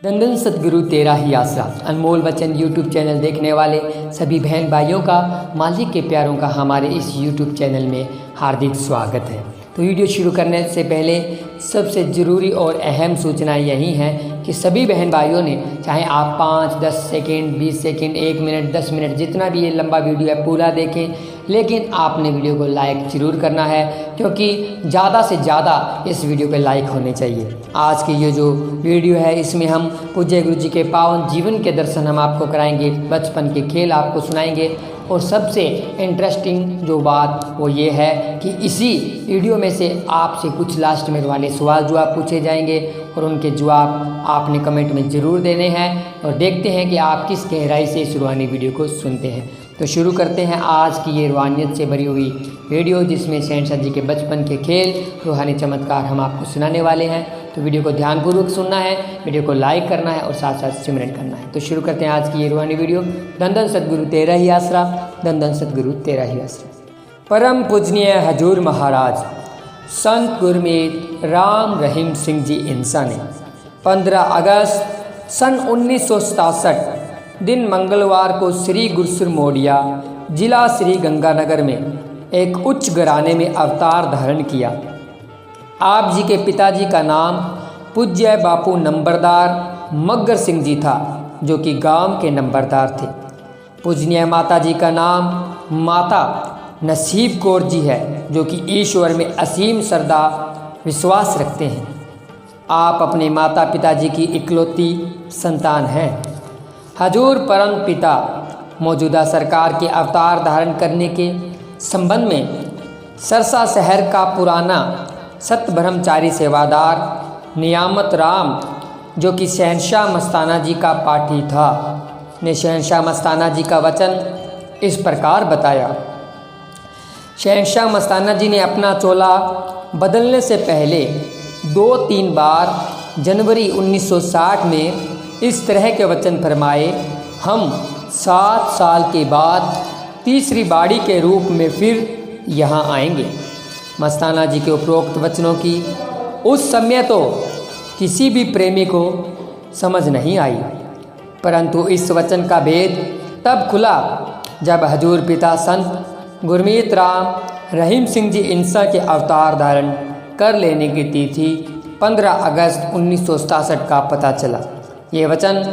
धन सतगुरु तेरा ही आसरा। अनमोल वचन यूट्यूब चैनल देखने वाले सभी बहन भाइयों का, मालिक के प्यारों का हमारे इस यूट्यूब चैनल में हार्दिक स्वागत है। तो वीडियो शुरू करने से पहले सबसे ज़रूरी और अहम सूचना यही है कि सभी बहन भाइयों ने, चाहे आप 5, 10 सेकेंड, 20 सेकेंड, 1 मिनट, 10 मिनट, जितना भी ये लंबा वीडियो है पूरा देखें, लेकिन आपने वीडियो को लाइक ज़रूर करना है, क्योंकि ज़्यादा से ज़्यादा इस वीडियो पे लाइक होने चाहिए। आज की ये जो वीडियो है इसमें हम पूज्य गुरु जी के पावन जीवन के दर्शन हम आपको कराएंगे, बचपन के खेल आपको सुनाएंगे, और सबसे इंटरेस्टिंग जो बात वो ये है कि इसी वीडियो में से आपसे कुछ लास्ट में वाले सवाल जवाब पूछे जाएंगे और उनके जवाब आपने कमेंट में ज़रूर देने हैं। और देखते हैं कि आप किस गहराई से इस रूहानी वीडियो को सुनते हैं। तो शुरू करते हैं आज की ये रूहानियत से भरी हुई वीडियो, जिसमें शहंशाह जी के बचपन के खेल, रूहानी चमत्कार हम आपको सुनाने वाले हैं। तो वीडियो को ध्यानपूर्वक सुनना है, वीडियो को लाइक करना है और साथ साथ सिमरन करना है। तो शुरू करते हैं आज की ये रूहानी वीडियो। धन धन सतगुरु तेरा ही आसरा, धन धन सतगुरु तेरा ही आसरा। परम पूजनीय हजूर महाराज संत गुरमीत राम रहीम सिंह जी इंसा ने 15 अगस्त सन 1967 दिन मंगलवार को श्री गुरसुर मोडिया, जिला श्री गंगानगर में एक उच्च घराने में अवतार धारण किया। आप जी के पिताजी का नाम पूज्य बापू नंबरदार मग्गर सिंह जी था, जो कि गांव के नंबरदार थे। पूजनीय माता जी का नाम माता नसीब कौर जी है, जो कि ईश्वर में असीम श्रद्धा विश्वास रखते हैं। आप अपने माता पिताजी की इकलौती संतान हैं। हजूर परम पिता मौजूदा सरकार के अवतार धारण करने के संबंध में सरसा शहर का पुराना सत ब्रह्मचारी सेवादार नियामत राम, जो कि शहंशाह मस्ताना जी का पाठी था, ने शहंशाह मस्ताना जी का वचन इस प्रकार बताया। शहंशाह मस्ताना जी ने अपना चोला बदलने से पहले 2-3 बार जनवरी 1960 में इस तरह के वचन फरमाए, हम 7 साल के बाद तीसरी बाड़ी के रूप में फिर यहाँ आएंगे। मस्ताना जी के उपरोक्त वचनों की उस समय तो किसी भी प्रेमी को समझ नहीं आई, परंतु इस वचन का भेद तब खुला जब हजूर पिता संत गुरमीत राम रहीम सिंह जी इंसा के अवतार धारण कर लेने की तिथि 15 अगस्त 1967 का पता चला। ये वचन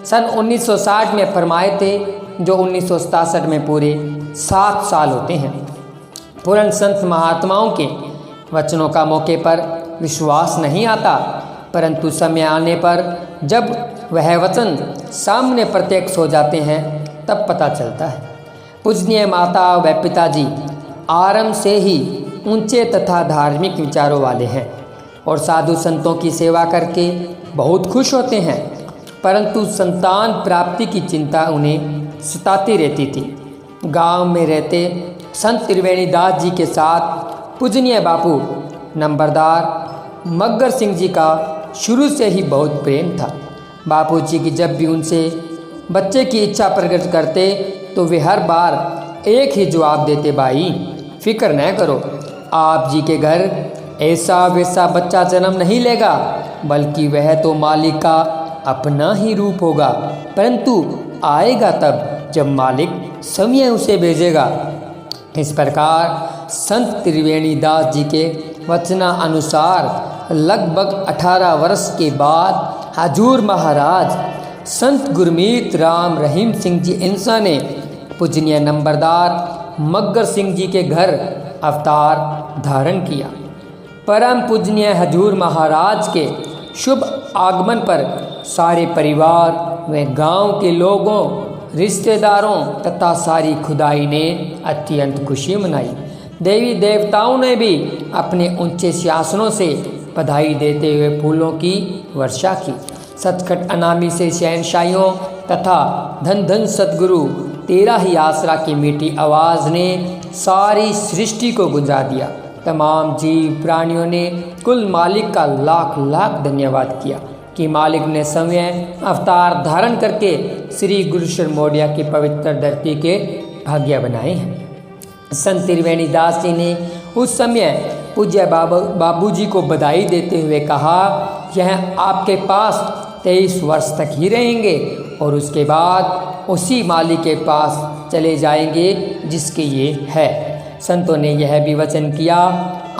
सन 1960 में फरमाए थे, जो 1967 में पूरे 7 साल होते हैं। पूर्ण संत महात्माओं के वचनों का मौके पर विश्वास नहीं आता, परंतु समय आने पर जब वह वचन सामने प्रत्यक्ष हो जाते हैं तब पता चलता है। पूजनीय माता व पिताजी आरंभ से ही ऊंचे तथा धार्मिक विचारों वाले हैं और साधु संतों की सेवा करके बहुत खुश होते हैं, परंतु संतान प्राप्ति की चिंता उन्हें सताती रहती थी। गांव में रहते संत त्रिवेणी दास जी के साथ पूजनीय बापू नंबरदार मग्गर सिंह जी का शुरू से ही बहुत प्रेम था। बापू जी की जब भी उनसे बच्चे की इच्छा प्रकट करते तो वे हर बार एक ही जवाब देते, भाई फिक्र न करो, आप जी के घर ऐसा वैसा बच्चा जन्म नहीं लेगा, बल्कि वह तो मालिक का अपना ही रूप होगा, परंतु आएगा तब जब मालिक समय उसे भेजेगा। इस प्रकार संत त्रिवेणी दास जी के वचना अनुसार लगभग 18 वर्ष के बाद हजूर महाराज संत गुरमीत राम रहीम सिंह जी इंसा ने पूजनीय नंबरदार मग्गर सिंह जी के घर अवतार धारण किया। परम पूजनीय हजूर महाराज के शुभ आगमन पर सारे परिवार व गांव के लोगों, रिश्तेदारों तथा सारी खुदाई ने अत्यंत खुशी मनाई। देवी देवताओं ने भी अपने ऊंचे सिंहासनों से बधाई देते हुए फूलों की वर्षा की। सचखट अनामी से शहंशाहियों तथा धन धन सतगुरु तेरा ही आसरा की मीठी आवाज़ ने सारी सृष्टि को गुंजा दिया। तमाम जीव प्राणियों ने कुल मालिक का लाख लाख धन्यवाद किया कि मालिक ने समय अवतार धारण करके श्री गुरुसुर मोडिया की पवित्र धरती के भाग्य बनाए हैं। संत त्रिवेणी दास जी ने उस समय पूज्य बाबूजी को बधाई देते हुए कहा, यह आपके पास 23 वर्ष तक ही रहेंगे और उसके बाद उसी माली के पास चले जाएंगे जिसके ये है। संतों ने यह भी वचन किया,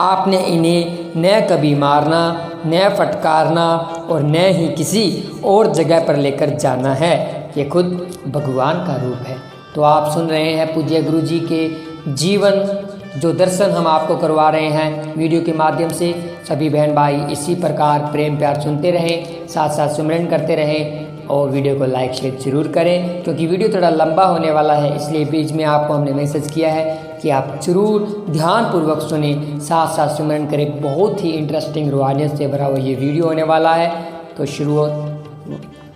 आपने इन्हें न कभी मारना, न फटकारना और न ही किसी और जगह पर लेकर जाना है। ये खुद भगवान का रूप है। तो आप सुन रहे हैं पूज्य गुरु जी के जीवन जो दर्शन हम आपको करवा रहे हैं वीडियो के माध्यम से। सभी बहन भाई इसी प्रकार प्रेम प्यार सुनते रहें, साथ साथ सिमरन करते रहें और वीडियो को लाइक शेयर जरूर करें, क्योंकि वीडियो थोड़ा लंबा होने वाला है, इसलिए बीच में आपको हमने मैसेज किया है कि आप जरूर ध्यानपूर्वक सुने, साथ साथ सिमरन करें। बहुत ही इंटरेस्टिंग रूहानियत से भरा हुआ ये वीडियो होने वाला है।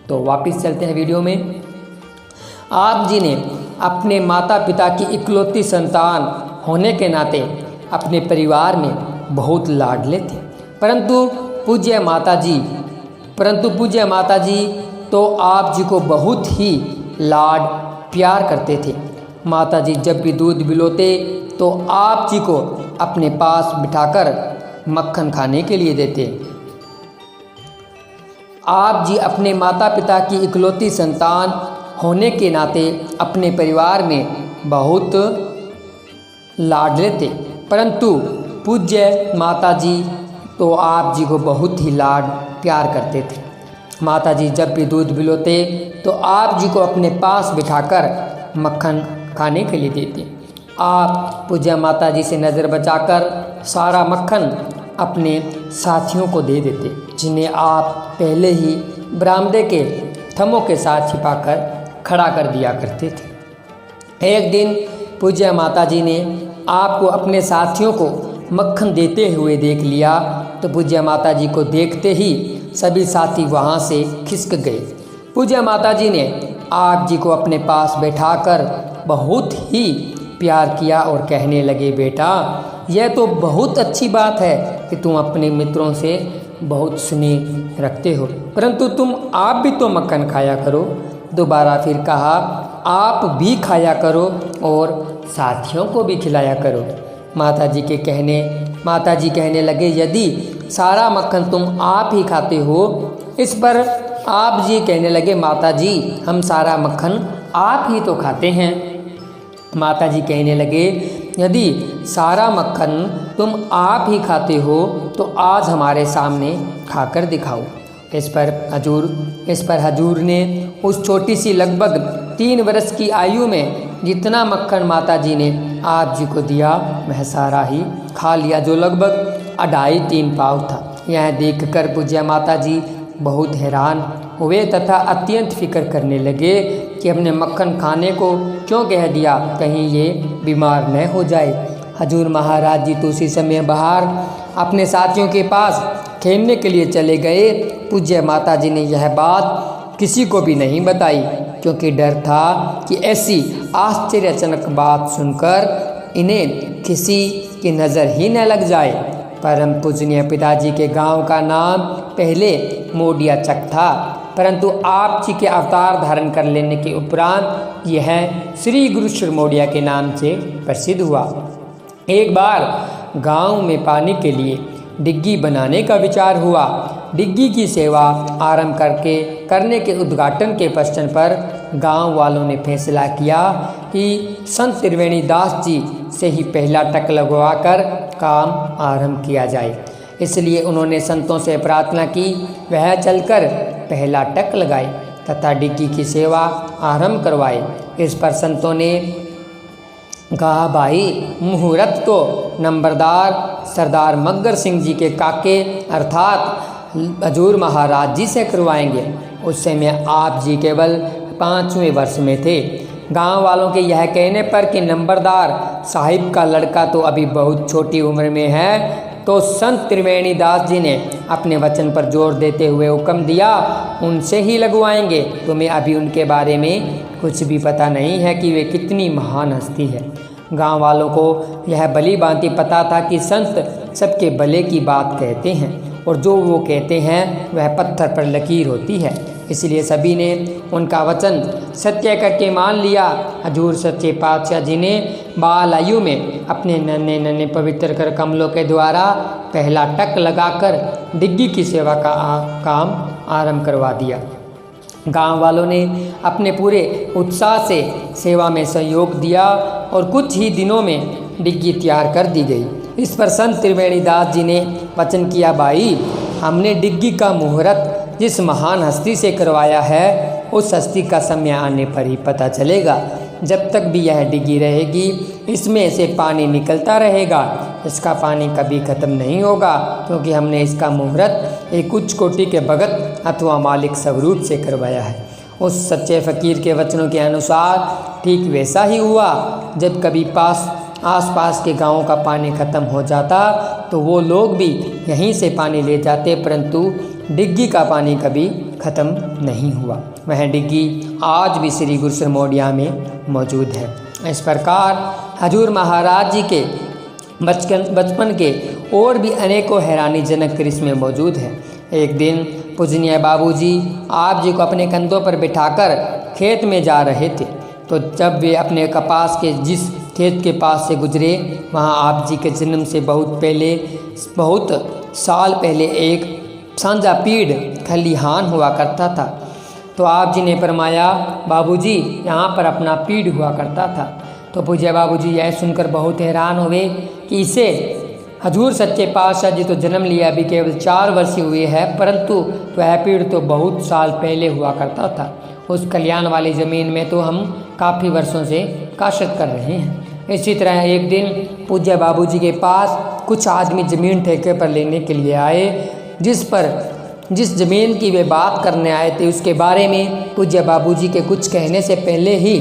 तो वापस चलते हैं वीडियो में। आप जी ने अपने माता पिता की इकलौती संतान होने के नाते अपने परिवार में बहुत लाडले थे, परंतु पूज्य माता जी तो आप जी को बहुत ही लाड प्यार करते थे। माता जी जब भी दूध पिलाते तो आप जी को अपने पास बिठाकर मक्खन खाने के लिए देते। आप जी अपने माता पिता की इकलौती संतान होने के नाते अपने परिवार में बहुत लाडले थे, परंतु पूज्य माता जी तो आप जी को बहुत ही लाड प्यार करते थे। माता जी जब भी दूध पिलाते तो आप जी को अपने पास बिठाकर मक्खन खाने के लिए देते। आप पूज्य माता जी से नज़र बचाकर सारा मक्खन अपने साथियों को दे देते, जिन्हें आप पहले ही बरामदे के थमों के साथ छिपाकर खड़ा कर दिया करते थे। एक दिन पूज्य माता जी ने आपको अपने साथियों को मक्खन देते हुए देख लिया, तो पूज्य माता जी को देखते ही सभी साथी वहाँ से खिसक गए। पूज्य माता जी ने आप जी को अपने पास बैठाकर बहुत ही प्यार किया और कहने लगे, बेटा यह तो बहुत अच्छी बात है कि तुम अपने मित्रों से बहुत स्नेह रखते हो, परंतु तुम आप भी तो मक्खन खाया करो। दोबारा फिर कहा, आप भी खाया करो और साथियों को भी खिलाया करो। माता जी कहने लगे, यदि सारा मक्खन तुम आप ही खाते हो। इस पर आप जी कहने लगे, माता जी हम सारा मक्खन आप ही तो खाते हैं। माता जी कहने लगे, यदि सारा मक्खन तुम आप ही खाते हो तो आज हमारे सामने खाकर दिखाओ। इस पर हजूर ने उस छोटी सी लगभग 3 वर्ष की आयु में जितना मक्खन माता जी ने आप जी को दिया वह सारा ही खा लिया, जो लगभग 2.5-3 पाव था। यह देखकर पूज्य माता जी बहुत हैरान हुए तथा अत्यंत फिक्र करने लगे कि अपने मक्खन खाने को क्यों कह दिया, कहीं ये बीमार न हो जाए। हजूर महाराज जी तो उसी समय बाहर अपने साथियों के पास खेलने के लिए चले गए। पूज्य माता जी ने यह बात किसी को भी नहीं बताई, क्योंकि डर था कि ऐसी आश्चर्यजनक बात सुनकर इन्हें किसी की नज़र ही न लग जाए। परम पूजनीय पिताजी के गांव का नाम पहले मोडिया चक था, परंतु आप जी के अवतार धारण कर लेने के उपरांत यह श्री गुरु शिरमोडिया के नाम से प्रसिद्ध हुआ। एक बार गांव में पानी के लिए डिग्गी बनाने का विचार हुआ। डिग्गी की सेवा आरंभ करने के उद्घाटन के प्रश्न पर गांव वालों ने फैसला किया कि संत त्रिवेणी दास जी से ही पहला टक लगवाकर काम आरंभ किया जाए। इसलिए उन्होंने संतों से प्रार्थना की, वह चलकर पहला टक लगाए तथा डिग्गी की सेवा आरंभ करवाए। इस पर संतों ने कहा, भाई मुहूर्त तो नंबरदार सरदार मग्गर सिंह जी के काके अर्थात हजूर महाराज जी से करवाएंगे। उस समय आप जी केवल 5वें वर्ष में थे। गांव वालों के यह कहने पर कि नंबरदार साहिब का लड़का तो अभी बहुत छोटी उम्र में है, तो संत त्रिवेणी दास जी ने अपने वचन पर जोर देते हुए हुक्म दिया, उनसे ही लगवाएंगे। तुम्हें अभी उनके बारे में कुछ भी पता नहीं है कि वे कितनी महान हस्ती है। गांव वालों को यह भली भांति पता था कि संत सबके भले की बात कहते हैं और जो वो कहते हैं वह पत्थर पर लकीर होती है। इसलिए सभी ने उनका वचन सत्य करके मान लिया। हजूर सच्चे पातशाह जी ने बाल आयु में अपने नन्हे पवित्र कर कमलों के द्वारा पहला टक लगाकर डिग्गी की सेवा का काम आरंभ करवा दिया। गांव वालों ने अपने पूरे उत्साह से सेवा में सहयोग दिया और कुछ ही दिनों में डिग्गी तैयार कर दी गई। इस पर संत त्रिवेणी दास जी ने वचन किया, भाई हमने डिग्गी का मुहूर्त जिस महान हस्ती से करवाया है उस हस्ती का समय आने पर ही पता चलेगा। जब तक भी यह डिग्गी रहेगी इसमें से पानी निकलता रहेगा, इसका पानी कभी खत्म नहीं होगा, क्योंकि हमने इसका मुहूर्त एक उच्च कोटि के भगत अथवा मालिक स्वरूप से करवाया है। उस सच्चे फकीर के वचनों के अनुसार ठीक वैसा ही हुआ। जब कभी आसपास के गांवों का पानी खत्म हो जाता तो वो लोग भी यहीं से पानी ले जाते, परंतु डिग्गी का पानी कभी खत्म नहीं हुआ। वह डिग्गी आज भी श्री गुरु सिरमौडिया में मौजूद है। इस प्रकार हजूर महाराज जी के बचपन के और भी अनेकों हैरानीजनक करिश्मे मौजूद हैं। एक दिन पूजनीय बाबूजी आप जी को अपने कंधों पर बिठाकर खेत में जा रहे थे, तो जब वे अपने कपास के जिस खेत के पास से गुजरे, वहाँ आप जी के जन्म से बहुत साल पहले एक साझा पीड़ खलिहान हुआ करता था। तो आप जी ने फरमाया, बाबूजी यहाँ पर अपना पीड़ हुआ करता था। तो पूज्य बाबूजी यह सुनकर बहुत हैरान हुए कि इसे हजूर सच्चे पातशाह जी तो जन्म लिया अभी केवल 4 वर्ष हुए हैं, परंतु वह पीड़ तो बहुत साल पहले हुआ करता था। उस कल्याण वाली ज़मीन में तो हम काफ़ी वर्षों से काशत कर रहे हैं। इसी तरह एक दिन पूज्य बाबूजी के पास कुछ आदमी ज़मीन ठेके पर लेने के लिए आए। जिस ज़मीन की वे बात करने आए थे उसके बारे में पूज्य बाबूजी के कुछ कहने से पहले ही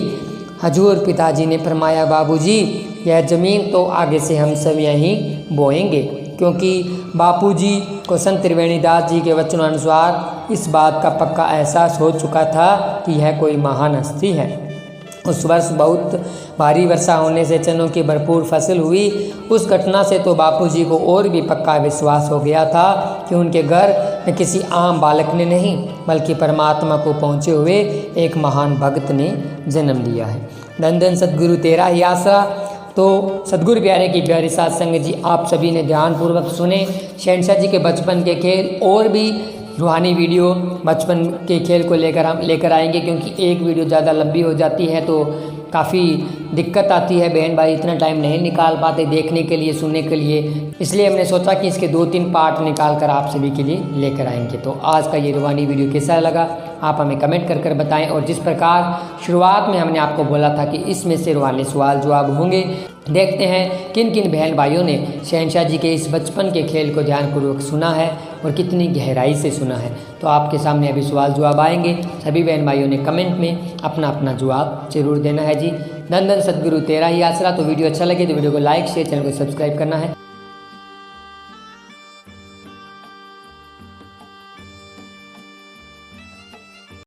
हजूर पिताजी ने फरमाया, बाबूजी यह ज़मीन तो आगे से हम सब यहीं बोएंगे, क्योंकि बापूजी को संत त्रिवेणी दास जी के वचनों अनुसार इस बात का पक्का एहसास हो चुका था कि यह कोई महान हस्ती है। उस वर्ष बहुत भारी वर्षा होने से चनों की भरपूर फसल हुई। उस घटना से तो बापूजी को और भी पक्का विश्वास हो गया था कि उनके घर में किसी आम बालक ने नहीं बल्कि परमात्मा को पहुँचे हुए एक महान भक्त ने जन्म लिया है। धन धन सदगुरु तेरा ही आसरा। तो सदगुरु प्यारे की प्यारी साध संगत जी, आप सभी ने ध्यानपूर्वक सुने शहनशाह जी के बचपन के खेल। और भी रूहानी वीडियो बचपन के खेल को लेकर आएंगे, क्योंकि एक वीडियो ज़्यादा लंबी हो जाती है तो काफ़ी दिक्कत आती है। बहन भाई इतना टाइम नहीं निकाल पाते देखने के लिए, सुनने के लिए, इसलिए हमने सोचा कि इसके 2-3 पार्ट निकाल कर आप सभी के लिए लेकर आएंगे। तो आज का ये रूहानी वीडियो कैसा लगा आप हमें कमेंट कर बताएं। और जिस प्रकार शुरुआत में हमने आपको बोला था कि इसमें से रूहानी सवाल जवाब होंगे, देखते हैं किन किन बहन भाइयों ने शहनशाह जी के इस बचपन के खेल को ध्यानपूर्वक सुना है और कितनी गहराई से सुना है। तो आपके सामने अभी सवाल जवाब आएंगे। सभी बहन भाइयों ने कमेंट में अपना अपना जवाब जरूर देना है जी। धन धन सदगुरु तेरा ही आसरा। तो वीडियो अच्छा लगे तो वीडियो को लाइक शेयर, चैनल को सब्सक्राइब करना है।